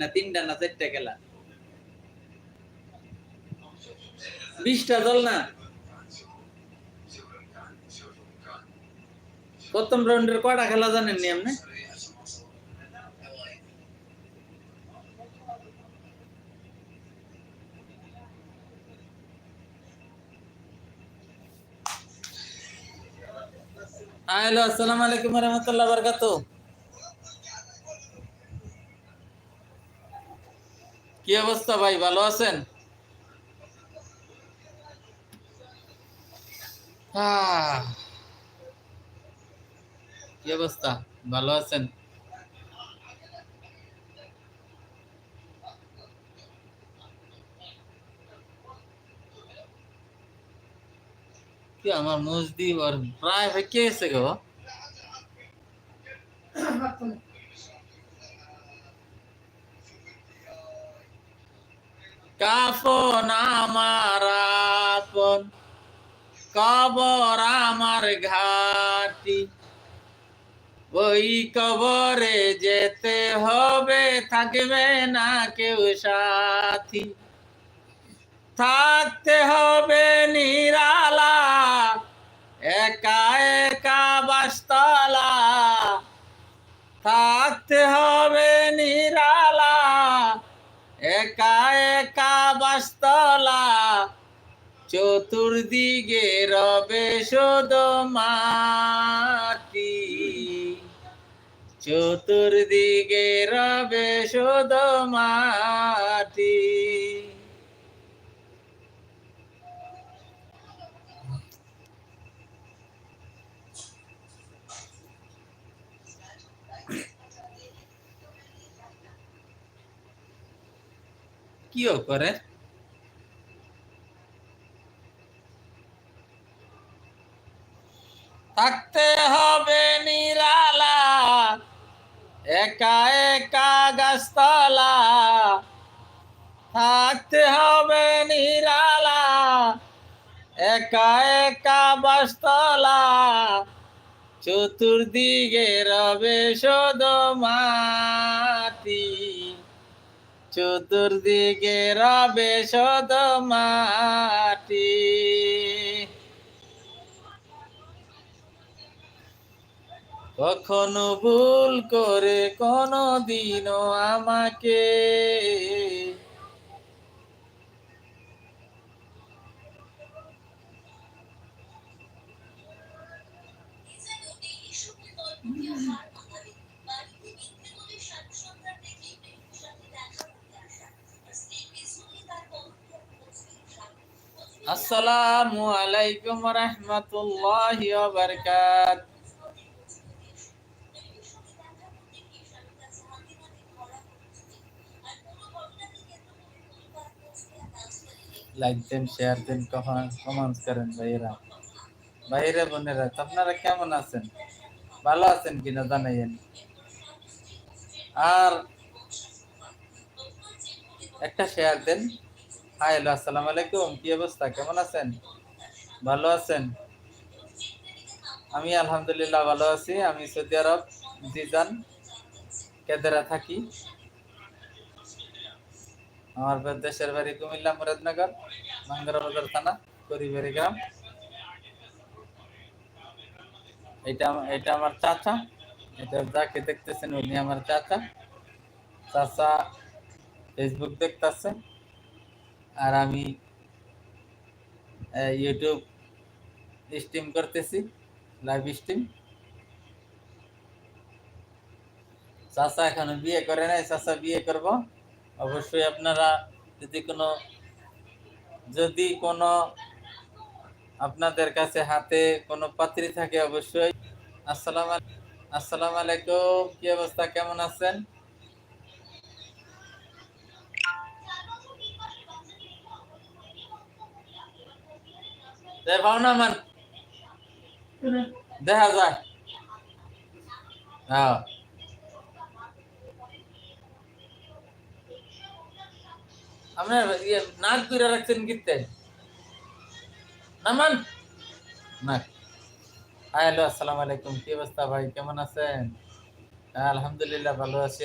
না 3টা না 4টা খেলা 20টা দল না প্রথম রাউন্ডের কয়টা খেলা জানেন নি আপনি হ্যালো আসসালামু আলাইকুম ওয়া রাহমাতুল্লাহি ওয়া বারাকাতুহু কি অবস্থা ভাই ভালো আছেন কি অবস্থা ভালো আছেন কি আমার মসদি আর প্রায় হয়ে গেছে গো কাফন আমার আপন কবর আমার ঘাটি ওই কবরে যেতে হবে থাকবে না কেউ সাথী থাকতে হবে নিরালা একা একা বাসতলা থাকতে হবে নিরালা একা একা বাসতলা চতুর্দিকে রবে শুধু মাটি চতুর্দিকে রবে শুধু মাটি কিও করে থাকতে হবে নিরালা একা একা গাছতলা থাকতে হবে নিরালা একা একা বাসতলা চতুর্দিকে রবে শুধু মাটি চতুর্দিকে রবে শুধু মাটি কখনো ভুল করে কোনো দিনও আমাকে আসসালামু আলাইকুম ওয়া রাহমাতুল্লাহি ওয়া বারাকাতুহু লাইক দেন শেয়ার দেন কমেন্টস করেন ভাইরা ভাইরা বোনেরা আপনারা কেমন আছেন ভালো আছেন কিনা জানাইয়েন আর একটা শেয়ার দেন হাই হ্যালো আসসালামু আলাইকুম কি অবস্থা কেমন আছেন ভালো আছেন আমি আলহামদুলিল্লাহ ভালো আছি আমি সৌদি আরব জিজান কেদারা থাকি আমার দেশের বাড়ি কুমিল্লা মুরাদনগর মাঙ্গরাবাজার থানা করিবাড়ি গ্রাম এটা আমার চাচা এটা যাকে দেখতেছেন উনি আমার চাচা চাচা ফেসবুক দেখতেছে আর আমি ইউটিউব স্ট্রিম করতেছি লাইভ স্ট্রিম চাচা এখনো বিয়ে করে নাই চাচা বিয়ে করব অবশ্যই আপনারা যদি কোনো আপনাদের কাছে হাতে কোনো পাত্রী থাকে অবশ্যই আসসালামু আলাইকুম কি অবস্থা কেমন আছেন ভাবনা মান দেখা যায় হ্যাঁ আপনার নাক দূরে রাখছেন গিতে নামান নাক হ্যালো আসসালামু আলাইকুম কি অবস্থা ভাই কেমন আছেন আলহামদুলিল্লাহ ভালো আছি